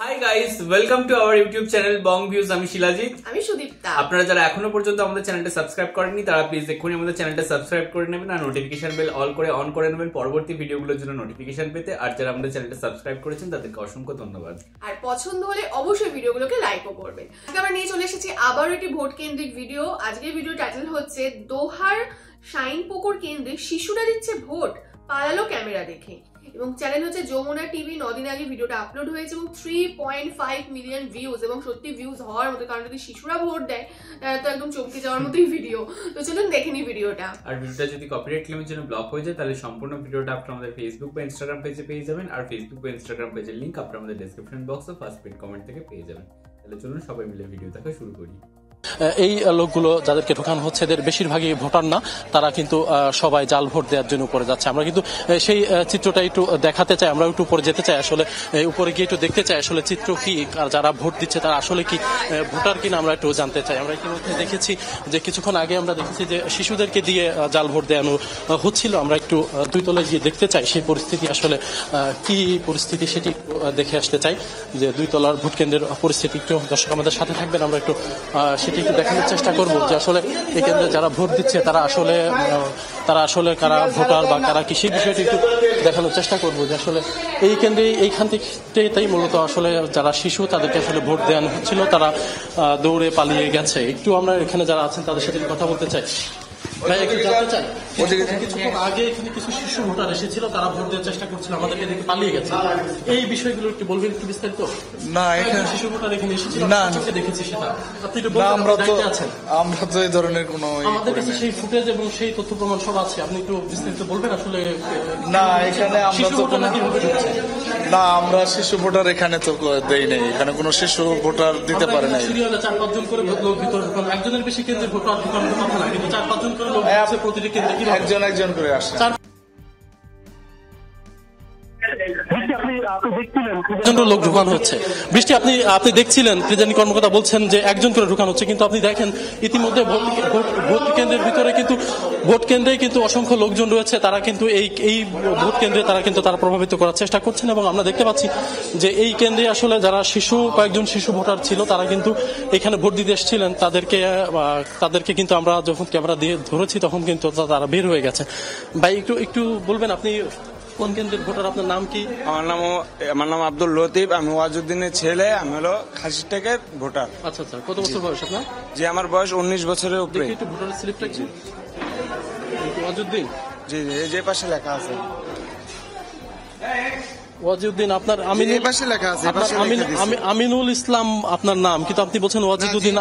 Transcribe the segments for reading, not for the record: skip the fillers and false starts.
Hi guys, welcome to our YouTube channel Bong views. আমি শিলাজিৎ, আমি সুদীপ্তা। আপনারা যারা এখনো পর্যন্ত আমাদের চ্যানেলটা সাবস্ক্রাইব করেননি তারা প্লিজ এক্ষুনি আমাদের চ্যানেলটা সাবস্ক্রাইব করে নেবেন আর নোটিফিকেশন বেল অল করে অন করে নেবেন পরবর্তী ভিডিওগুলোর জন্য নোটিফিকেশন পেতে। আর যারা আমাদের চ্যানেলটা সাবস্ক্রাইব করেছেন তাদেরকে অসংখ্য ধন্যবাদ। আর পছন্দ হলে অবশ্যই ভিডিওগুলোকে লাইকও করবেন। আমরা নিয়ে চলে এসেছি আবার একটি ভোট কেন্দ্রিক ভিডিও। আজকের ভিডিও টাইটেল হচ্ছে দোহার শাইন পুকুর কেন্দ্রে শিশুরা দিচ্ছে ভোট, পালালো ক্যামেরা দেখে। এবং চ্যানেল হচ্ছে যমুনা টিভি। 9 দিন আগে ভিডিওটা আপলোড হয়েছে এবং 3.5 মিলিয়ন ভিউজ, এবং সত্যি ভিউজ হওয়ার মতো, কারণ যদি শিশুরা ভোট দেয় তো একদম চমকে যাওয়ার মতোই ভিডিও। তো চলুন দেখে নিই ভিডিওটা। আর ভিডিওটা যদি কপিরাইট ক্লেমের জন্য ব্লক হয়ে যায় তাহলে সম্পূর্ণ ভিডিওটা আপনারা আমাদের ফেসবুক বা ইনস্টাগ্রাম পেজে পেয়ে যাবেন। আর ফেসবুক বা ইনস্টাগ্রাম পেজের লিংক আপনারা আমাদের ডেসক্রিপশন বক্সে ফার্স্ট পিন কমেন্ট থেকে পেয়ে যাবেন। তাহলে চলুন সবাই মিলে ভিডিও দেখা শুরু করি। এই লোকগুলো যাদেরকে ঢোকানো হচ্ছে এদের বেশিরভাগই ভোটার না, তারা কিন্তু সবাই জাল ভোট দেওয়ার জন্য উপরে যাচ্ছে। আমরা কিন্তু সেই চিত্রটা একটু দেখাতে চাই, আমরা একটু উপরে যেতে চাই, আসলে উপরে গিয়ে একটু দেখতে চাই আসলে চিত্র কি, আর যারা ভোট দিচ্ছে তারা আসলে কি ভোটার কিনা আমরা একটু জানতে চাই। আমরা ইতিমধ্যে দেখেছি যে কিছুক্ষণ আগে আমরা দেখেছি যে শিশুদেরকে দিয়ে জাল ভোট দেওয়ানো হচ্ছিল। আমরা একটু দুই তলায় গিয়ে দেখতে চাই সেই পরিস্থিতি আসলে কি পরিস্থিতি সেটি দেখে আসতে চাই, যে দুই তলার ভোট কেন্দ্রের পরিস্থিতি। একটু দর্শক আমাদের সাথে থাকবেন, আমরা একটু সেটি একটু দেখানোর চেষ্টা করব যে আসলে এই কেন্দ্রে যারা ভোট দিচ্ছে তারা আসলে কারা ভোটার বা কারা কি, সেই বিষয়টি একটু দেখানোর চেষ্টা করব যে আসলে এই কেন্দ্রে এইখান থেকেই মূলত আসলে যারা শিশু তাদেরকে আসলে ভোট দেওয়ানো হচ্ছিল, তারা দৌড়ে পালিয়ে গেছে। একটু আমরা এখানে যারা আছেন তাদের সাথে কথা বলতে চাই। ভাই একটু জানতে চাই, কিছুক্ষণ আগে এখানে কিছু শিশু ভোটার এসেছিল, তারা ভোট দেওয়ার চেষ্টা করছিল, আমাদেরকে দেখে পালিয়ে গেছে। এই বিষয়গুলো একটু বলবেন একটু বিস্তারিত? না, এখানে শিশু ভোটার এখানে এসেছিল, না দেখেছি সেটা আপনি একটু বলবেন। আমরা তো এই ধরনের কোনো, আমাদের কাছে সেই ফুটেজ এবং সেই তথ্য প্রমাণ সব আছে, আপনি একটু বিস্তারিত বলবেন আসলে? না, এখানে আমরা তো না, আমরা শিশু ভোটার এখানে তো দেই নাই, এখানে কোনো শিশু ভোটার দিতে পারে নাই। 4-5 জন করে লোক ভিতরে ঢোকানো, একজনের বেশি কেন্দ্রে ভোটার ঢোকানোর কথা না, কিন্তু 4-5 জন করে লোক প্রতিটি কেন্দ্রে একজন করে আসে। লোক ঢুকানো হচ্ছে। বৃষ্টি, আপনি দেখছিলেন প্রিজাইডিং কর্মকর্তা বলছেন যে একজন করে ঢুকানো হচ্ছে, কিন্তু আপনি দেখেন ইতিমধ্যে ভোট কেন্দ্রের ভিতরে ভোট কেন্দ্রে কিন্তু অসংখ্য লোকজন রয়েছে, তারা কিন্তু এই ভোট কেন্দ্রে তারা প্রভাবিত করার চেষ্টা করছেন। এবং আমরা দেখতে পাচ্ছি যে এই কেন্দ্রে আসলে যারা কয়েকজন শিশু ভোটার ছিল তারা কিন্তু এখানে ভোট দিতে এসেছিলেন, তাদেরকে কিন্তু আমরা যখন ক্যামেরা দিয়ে ধরেছি তখন কিন্তু তারা বের হয়ে গেছে। ভাই একটু বলবেন আপনি কোন কেন্দ্রের ভোটার, আপনার নাম কি? আমার নাম আব্দুল লতিফ, আমি ওয়াজুদ্দিনের ছেলে, আমি হলো খাসিরটেকের ভোটার। আচ্ছা, কত বছর বয়স আপনার? জি, আমার বয়স 19 বছরের উপরে। একটু ভোটারের স্লিপটা কি? ওয়াজুদ্দিন? জি, যে পাশে লেখা আছে ওয়াজুদ্দিন। আপনার আমিনুল ইসলাম আপনার নাম, কিন্তু আপনি বলছেন ওয়াজুদ্দিন।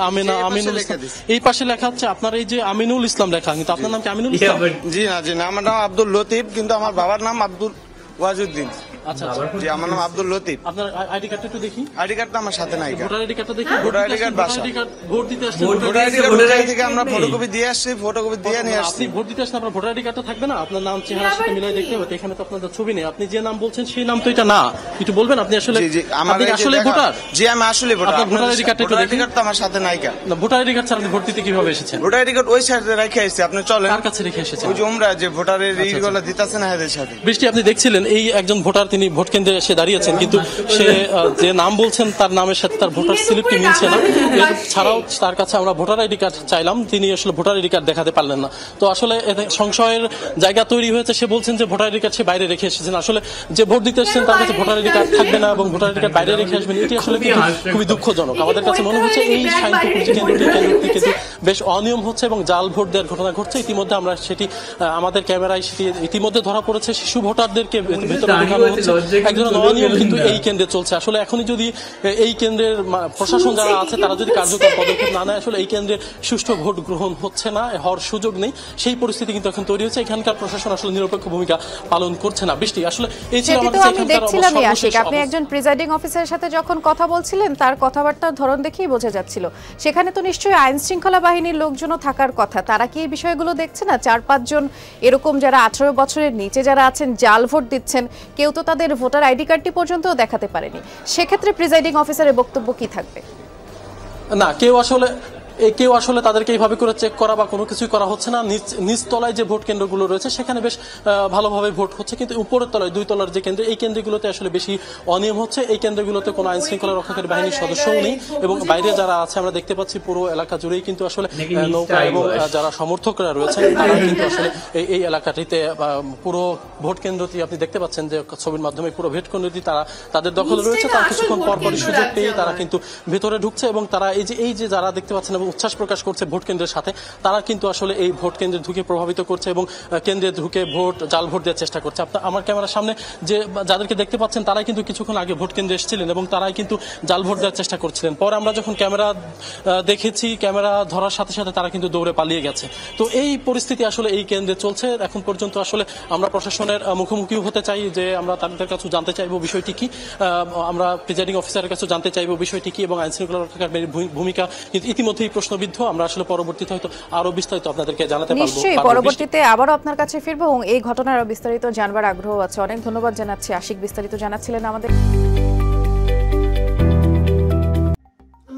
আমিনুল ইসলাম এই পাশে লেখা হচ্ছে, আপনার এই যে আমিনুল ইসলাম লেখা, কিন্তু আপনার নাম কি আমিনুল ইসলাম? জি না, আমার নাম আব্দুল লতিফ, কিন্তু আমার বাবার নাম আব্দুল ওয়াজুদ্দিন। আচ্ছা, জি, আমার নাম আব্দুল লতিফ। আপনার আইডি কার্ডটা একটু দেখি। আইডি কার্ডটা আমার সাথে নাই। ভোটার আইডি কার্ডটা দেখি। ভোটার আইডি কার্ড বাসা। ভোট দিতে আসছেন, ভোটার আইডি থেকে আমরা ফটোকপি দিয়ে আসছি, ফটোকপি দিয়ে নিয়ে আসছি। আপনি ভোট দিতে আসছেন, আপনার ভোটার আইডি কার্ডটা থাকবে না? আপনার নাম চেহারার সাথে মিলাই দেখতে হবে, এখানে তো আপনাদের ছবি নেই। আপনি যে নাম বলছেন সেই নাম তো এটা না, একটু বলবেন আপনি আসলে? আপনি আসলে ভোটার? জি, আমি আসলে ভোটার। আপনার ভোটার আইডি কার্ডটা একটু দেখি। আইডি কার্ডটা আমার সাথে নাই। না, ভোটার আইডি কার্ড ছাড়া আপনি ভোট দিতে কিভাবে এসেছেন? ভোটার আইডি কার্ড ওই সাইডে রেখে আসছি, আপনি চলেন। কার কাছে রেখে এসেছেন? ওই যে আমরা যে ভোটারের এইগুলো দিতেছে না এদের সাথে। বৃষ্টি, আপনি দেখছিলেন এই একজন ভোটার, তিনি ভোট কেন্দ্রে এসে দাঁড়িয়েছেন, কিন্তু সে যে নাম বলছেন তার নামের সাথে তার ভোটার স্লিপটি মিলছে না। ছাড়াও তার কাছে আমরা ভোটার আইডি কার্ড চাইলাম, তিনি আসলে ভোটার আইডি কার্ড দেখাতে পারলেন না। তো আসলে সংশয়ের জায়গা তৈরি হয়েছে। সে বলছেন যে ভোটার আইডি কার্ড সে বাইরে রেখে এসেছেন। আসলে যে ভোট দিতে এসেছেন তার কাছে ভোটার আইডি কার্ড থাকবে না এবং ভোটার আইডি কার্ড বাইরে রেখে আসবেন, এটি আসলে খুবই দুঃখজনক। আমাদের কাছে মনে হচ্ছে এই শাইনপুকুর কেন্দ্রটি কিন্তু বেশ অনিয়ম হচ্ছে এবং জাল ভোট দেওয়ার ঘটনা ঘটছে। ইতিমধ্যে আমরা সেটি আমাদের ক্যামেরায় সেটি ইতিমধ্যে ধরা পড়েছে। শিশু ভোটারদেরকে ভেতরে ঢোকানো হচ্ছে, একজন অনিয়ম কিন্তু এই কেন্দ্রে চলছে। আসলে এখনই যদি এই কেন্দ্রের প্রশাসন যারা আছে তারা যদি কার্যকর পদক্ষেপ না নেয়, আসলে এই কেন্দ্রে সুষ্ঠু ভোট গ্রহণ হচ্ছে না, হওয়ার সুযোগ নেই। সেই পরিস্থিতি কিন্তু এখন তৈরি হচ্ছে। এখানকার প্রশাসন আসলে নিরপেক্ষ ভূমিকা পালন করছে না। বৃষ্টি, আসলে এই ছিল আমাদের এখানকার। আপনি একজন প্রিজাইডিং অফিসারের সাথে যখন কথা বলছিলেন তার কথাবার্তার ধরন দেখেই বোঝা যাচ্ছিল সেখানে তো নিশ্চয়ই আইন শৃঙ্খলা বাহিনীর লোকজনও থাকার কথা। তারা কি এই বিষয়গুলো দেখছে না? 4-5 জন এরকম যারা 18 বছরের নিচে যারা আছেন জাল ভোট দিচ্ছেন, কেউ তো তাদের ভোটার আইডি কার্ডটি পর্যন্ত দেখাতে পারেনি। সেক্ষেত্রে প্রিজাইডিং অফিসারের বক্তব্য কি থাকবে? না, কেউ আসলে কেউ আসলে তাদেরকে এইভাবে করে চেক করা বা কোনো কিছুই করা হচ্ছে না। নিচতলায় যে ভোট কেন্দ্রগুলো রয়েছে সেখানে বেশ ভালোভাবে ভোট হচ্ছে, কিন্তু উপরের তলায় 2 তলার যে কেন্দ্র, এই কেন্দ্রগুলোতে আসলে বেশি অনিয়ম হচ্ছে। এই কেন্দ্রগুলোতে কোনো আইন শৃঙ্খলা রক্ষাকারী বাহিনীর সদস্যও নেই এবং বাইরে যারা আছে আমরা দেখতে পাচ্ছি পুরো এলাকা জুড়েই কিন্তু আসলে নৌকা এবং যারা সমর্থকরা রয়েছেন তারা কিন্তু আসলে এই এলাকাটিতে পুরো ভোট কেন্দ্রটি আপনি দেখতে পাচ্ছেন যে ছবির মাধ্যমে পুরো ভোট কেন্দ্রটি তাদের দখলে রয়েছে। তার কিছুক্ষণ পরপরই সুযোগ পেয়ে তারা কিন্তু ভেতরে ঢুকছে এবং তারা এই যে যারা দেখতে পাচ্ছেন এবং উচ্ছ্বাস প্রকাশ করছে ভোট কেন্দ্রের সাথে, তারা কিন্তু আসলে এই ভোট কেন্দ্রে ঢুকে প্রভাবিত করছে এবং কেন্দ্রে ঢুকে জাল ভোট দেওয়ার চেষ্টা করছে। আমার ক্যামেরার সামনে যে যাদেরকে দেখতে পাচ্ছেন তারাই কিন্তু কিছুক্ষণ আগে ভোট কেন্দ্রে এসেছিলেন এবং তারাই কিন্তু জাল ভোট দেওয়ার চেষ্টা করছিলেন। পরে আমরা যখন ক্যামেরা দেখেছি, ক্যামেরা ধরার সাথে সাথে তারা কিন্তু দৌড়ে পালিয়ে গেছে। তো এই পরিস্থিতি আসলে এই কেন্দ্রে চলছে এখন পর্যন্ত। আসলে আমরা প্রশাসনের মুখোমুখি হতে চাই যে আমরা তাদের কাছে জানতে চাইবো বিষয়টি কি, আমরা প্রিজাইডিং অফিসারের কাছে জানতে চাইবো বিষয়টি কি এবং আইন শৃঙ্খলা রক্ষাকারীর ভূমিকা কিন্তু ইতিমধ্যেই প্রশ্নবিদ্ধ। আমরা আসলে পরবর্তীতে হয়তো আরো বিস্তারিত আপনাদেরকে জানাতে পারবো। নিশ্চয়ই পরবর্তীতে আবারও আপনার কাছে ফিরবো এবং এই ঘটনার আরো বিস্তারিত জানবার আগ্রহ আছে। অনেক ধন্যবাদ জানাচ্ছি আশিক, বিস্তারিত জানাচ্ছিলেন আমাদের।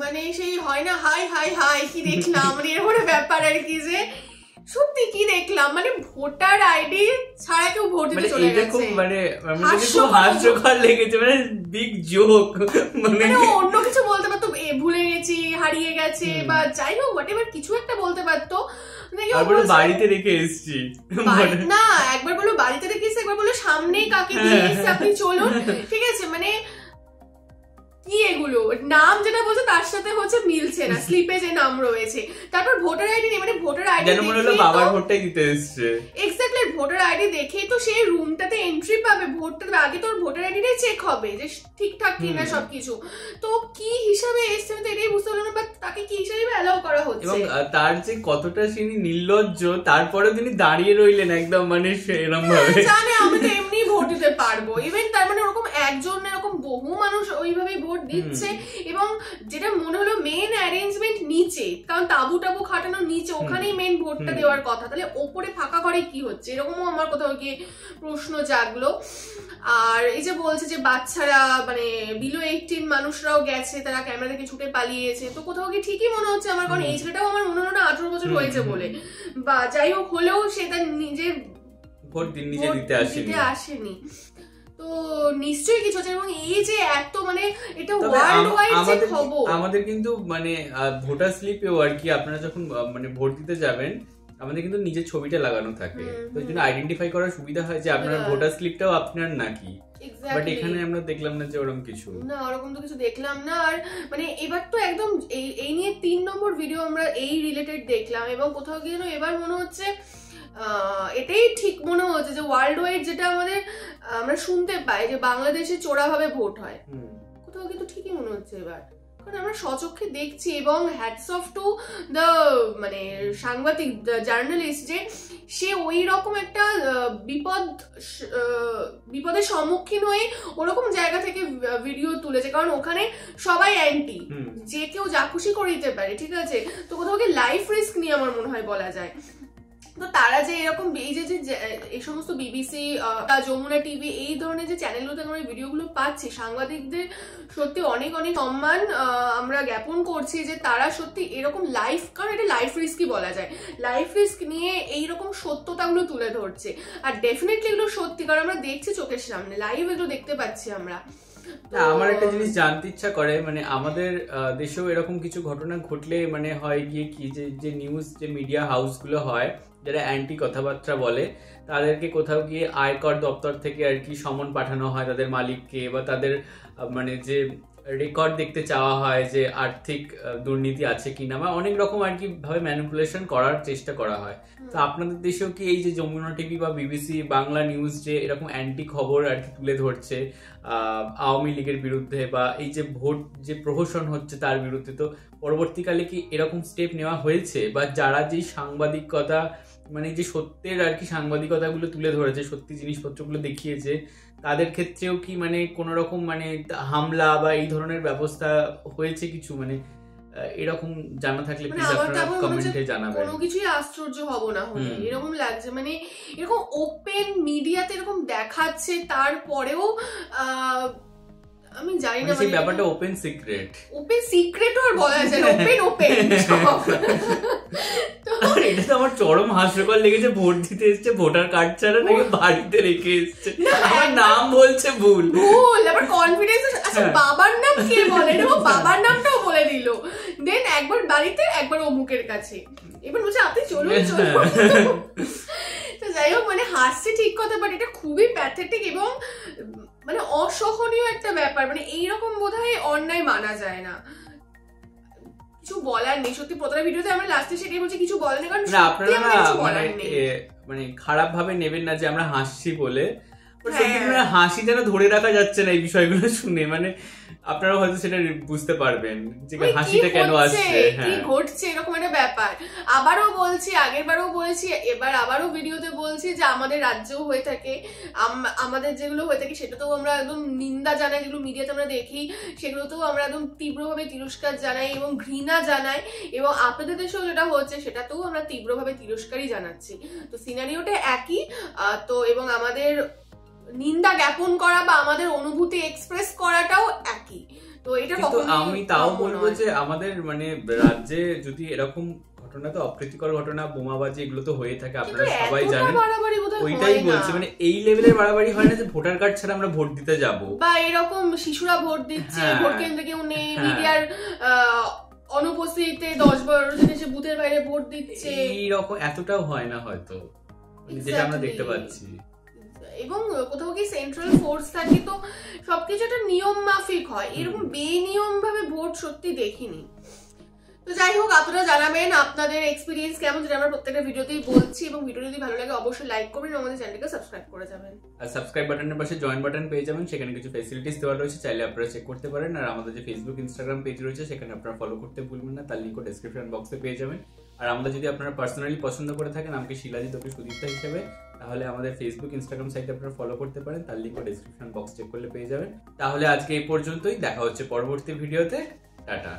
মানে সেই হয় না হাই হাই হাই কি দেখলাম, মানে এরকম ব্যাপার আর কি, যে সত্যি কি দেখলাম, মানে ভোটার আইডি ছাড়া কেউ ভোট দিতে চলে গেছে। মানে হাস্যকর লেগেছে, মানে বিগ জোক, মানে অন্য কিছু বলতে পারতো, ভুলে গেছি, হারিয়ে গেছে বা যাই হোক হোয়াটএভার কিছু একটা বলতে পারতো। বাড়িতে রেখে এসছি না, একবার বলো বাড়িতে রেখে এসছি, একবার বলো সামনে কাকে দিয়ে এসছে আপনি চলুন, ঠিক আছে। মানে কি এগুলো, নাম যেটা বলছে তার সাথে হচ্ছে মিলছে না, স্লিপে যে নাম রয়েছে, তারপর ভোটার আইডি নেই, মানে ভোটার আইডি যেন মনে হলো বাবার ভোটটাই দিতে এসেছে। এক্স্যাক্টলি, ভোটার আইডি দেখেই তো সেই রুমটাতে এন্ট্রি পাবে, ভোটটা আগে তোর ভোটার আইডিটাই চেক হবে যে ঠিকঠাক কিনা সবকিছু। তো কি হিসাবে এসছে তো এটাই বুঝতে পারলাম না, বাট তাকে কি হিসাবে অ্যালাউ করা হচ্ছে। এবং তার যে কতটা তিনি নির্লজ্জ, তারপরে তিনি দাঁড়িয়ে রইলেন একদম, মানে এরকম ভাবে জানে আমি তো এমনি ভোট দিতে পারবো। ইভেন তার মানে ওরকম একজন এরকম বহু মানুষ ওইভাবে ভোট দিচ্ছে এবং যেটা মনে হলো মেন অ্যারেঞ্জমেন্ট নিচে, কারণ তাবু টাবু খাটানো নিচে, ওখানেই মেন ভোটটা দেওয়ার কথা, তাহলে ওপরে ফাঁকা ঘরে কি হচ্ছে, এরকমও আমার কোথাও গিয়ে প্রশ্ন জাগলো। আর এই যে বলছে যে বাচ্চারা মানে বিলো 18 মানুষরাও গেছে, তারা ক্যামেরা থেকে ছুটে পালিয়েছে, তো কোথাও গিয়ে ঠিকই মনে হচ্ছে আমার, কারণ এই ছেলেটাও আমার মনে হলো না 18 বছর হয়েছে বলে, বা যাই হোক হলেও সে তার নিজের ভোট নিজে দিতে আসেনি। তো নিশ্চয়ই কিছু আছে। এবং এই যে এত মানে এটা ওয়ার্ল্ড ওয়াইড যে খবর, আমাদের কিন্তু মানে ভোটার স্লিপেও আর কি আপনারা যখন মানে ভোট দিতে যাবেন আমাদের কিন্তু নিজের ছবিটা লাগানো থাকে, তো এই জন্য আইডেন্টিফাই করার সুবিধা হয় যে আপনার ভোটার স্লিপটাও আপনার নাকি। বাট এখানে আমরা দেখলাম না যে ওরকম কিছু না, ওরকম তো কিছু দেখলাম না। আর মানে এবার তো একদম এই নিয়ে 3 নম্বর ভিডিও আমরা এই রিলেটেড দেখলাম এবং কোথাও গিয়ে এবার মনে হচ্ছে এটাই ঠিক মনে হচ্ছে যে ওয়ার্ল্ড ওয়াইড যেটা আমরা শুনতে পাই যে বাংলাদেশে চোরাভাবে ভোট হয়, কোথাও কিন্তু ঠিকই মনে হচ্ছে এবার, কারণ আমরা স্বচক্ষে দেখছি। এবং হ্যাটস অফ টু দ্য মানে সাংবাদিক জার্নালিস্ট, যে সে ওই রকম একটা বিপদের সম্মুখীন হয়ে ওরকম জায়গা থেকে ভিডিও তুলেছে, কারণ ওখানে সবাই অ্যান্টি, যে কেউ যা খুশি করে দিতে পারে, ঠিক আছে। তো কোথাও গিয়ে লাইফ রিস্ক নিয়ে আমার মনে হয় বলা যায়। তো তারা যে এরকম এই যে এই সমস্ত বিবিসি, যমুনা টিভি, এই ধরনের যে চ্যানেলগুলোতে আমরা ভিডিওগুলো পাচ্ছি, সাংবাদিকদের সত্যি অনেক অনেক সম্মান আমরা জ্ঞাপন করছি যে তারা সত্যি এরকম লাইফ, কারণ এটা লাইফ রিস্কই বলা যায়, লাইফ রিস্ক নিয়ে এইরকম সত্যতাগুলো তুলে ধরছে। আর ডেফিনেটলি এগুলো সত্যি, কারণ আমরা দেখছি চোখের সামনে, লাইভ এগুলো দেখতে পাচ্ছি আমরা। আমার একটা জিনিস জানতে ইচ্ছা করে, মানে আমাদের দেশেও এরকম কিছু ঘটনা ঘটলে মানে হয় গিয়ে কি, যে নিউজ যে মিডিয়া হাউসগুলো হয় যারা অ্যান্টি কথাবার্তা বলে, তাদেরকে কোথাও গিয়ে আয়কর দপ্তর থেকে আর কি সমন পাঠানো হয় তাদের মালিককে, বা তাদের মানে যে রেকর্ড দেখতে চাওয়া হয় যে আর্থিক দুর্নীতি আছে কিনা, বা অনেক রকম আর কি ভাবে ম্যানিপুলেশন করার চেষ্টা করা হয়। তো আপনাদের দেশেও কি এই যে যমুনা টিভি বা বিবিসি বাংলা নিউজ যে এরকম অ্যান্টি খবর আর কি তুলে ধরছে আওয়ামী লীগের বিরুদ্ধে, বা এই যে ভোট যে প্রহসন হচ্ছে তার বিরুদ্ধে, তো পরবর্তীকালে কি এরকম স্টেপ নেওয়া হয়েছে, বা যারা যে সাংবাদিকতা মানে যে সত্যের আর কি সাংবাদিকতাগুলো তুলে ধরেছে, সত্যি জিনিসপত্রগুলো দেখিয়েছে, তাদের ক্ষেত্রেও কি মানে কোনো রকম মানে হামলা বা এই ধরনের ব্যবস্থা হয়েছে কিছু, মানে এরকম জানা থাকলে প্লিজ আপনারা কমেন্টে জানাবেন। কোনো কিছুই আশ্চর্য হব না হলে এরকম লাগছে, মানে এরকম ওপেন মিডিয়াতে এরকম দেখাচ্ছে, তারপরেও আমি জানি না, সেই ব্যাপারটা ওপেন সিক্রেটও আর বলা যায় না, ওপেন এটা তো আমার চরম হাস্যকর লেগেছে। ভোট দিতে এসছে, ভোটার কার্ড ছাড়া নাকি বাড়িতে রেখে এসছে, আমার নাম বলছে ভুল, আবার কনফিডেন্স। আচ্ছা বাবার নাম কে বলে, বাবার নামটাও বলে দিল, দেন একবার বাড়িতে একবার অমুকের কাছে, এবার বলছে আপনি চলুন। তো যাই হোক, মানে হাসছে ঠিক কথা, বাট এটা খুবই প্যাথেটিক এবং মানে অসহনীয় একটা ব্যাপার। মানে এইরকম বোধহয় অন্যায় মানা যায় না, কিছু বলার নেই। সত্যি প্রথম ভিডিওতে আমরা লাস্টে সেটাই বলছি, কিছু বলার নেই, কারণ আপনারা মানে খারাপ ভাবে নেবেন না যে আমরা হাসছি বলে। হাসি যেন ধরে রাখা যাচ্ছে না এই বিষয়গুলো শুনে, মানে আপনারা হয়তো সেটা বুঝতে পারবেন যে হাসিটা কেন আসছে, কি ঘটছে এরকম একটা ব্যাপার। আবারও বলছি, আগের বারও বলেছি, এবার আবারও ভিডিওতে বলছি যে আমাদের রাজ্যেও হয়ে থাকে, আমাদের যেগুলো হয়ে থাকে সেটাতেও আমরা একদম নিন্দা জানাই, যেগুলো মিডিয়াতে আমরা দেখি সেগুলোতেও আমরা একদম তীব্রভাবে তিরস্কার জানাই এবং ঘৃণা জানাই, এবং আপনাদের দেশেও যেটা হচ্ছে সেটাতেও আমরা তীব্রভাবে তিরস্কারই জানাচ্ছি। তো সিনারিওটা একই। তো এবং আমাদের নিন্দা জ্ঞাপন করা বা আমাদের অনুভূতি এক্সপ্রেস করাটাও একই। তো এটা আমি তাও বলবো যে আমাদের মানে রাজ্যে যদি এরকম ঘটনা, তো অপ্রীতিকর ঘটনা, বোমাবাজি, এগুলো তো হয়ে থাকে, আপনারা সবাই জানেন। ওইটাই বলছি, মানে এই লেভেলের বাড়াবাড়ি হয় না যে ভোটার কার্ড ছাড়া আমরা ভোট দিতে যাব, বা এরকম শিশুরা ভোট দিচ্ছে, ভোট কেন্দ্রে কেউ নেই, মিডিয়ার অনুপস্থিতিতে 10-12 জন এসে বুথের বাইরে ভোট দিচ্ছে, এইরকম এতটাও হয় না হয়তো, যেটা আমরা দেখতে পাচ্ছি। এবং কোথাও কি সেন্ট্রাল ফোর্স থাকে, তো সবকিছু একটা নিয়ম মাফিক হয়, এরকম বেনিয়ম ভাবে ভোট সত্যি দেখিনি। তো যাই হোক, আপনারা জানাবেন আপনাদের এক্সপিরিয়েন্স কেমন, যেটা আমরা প্রত্যেকটা ভিডিওতেই বলছি। এবং ভিডিও যদি ভালো লাগে অবশ্যই লাইক করবেন এবং আমাদের চ্যানেলকে সাবস্ক্রাইব করে যাবেন। আর সাবস্ক্রাইব বাটনের পাশে জয়েন বাটন পেয়ে যাবেন, সেখানে কিছু ফ্যাসিলিটিস দেওয়া রয়েছে, চাইলে আপনারা চেক করতে পারেন। আর আমাদের যে ফেসবুক ইনস্টাগ্রাম পেজ রয়েছে সেখানে আপনারা ফলো করতে ভুলবেন না, তার লিঙ্কও ডেসক্রিপশন বক্সে পেয়ে যাবেন। আর আমরা যদি আপনারা পার্সোনালি পছন্দ করে থাকেন আমাকে শিলাজিৎ ওকে সুদীপ্তা হিসেবে, তাহলে আমাদের ফেসবুক ইনস্টাগ্রাম সাইটে আপনারা ফলো করতে পারেন, তার লিঙ্কও ডেসক্রিপশন বক্স চেক করলে পেয়ে যাবেন। তাহলে আজকে এই পর্যন্তই, দেখা হচ্ছে পরবর্তী ভিডিওতে, টাটা।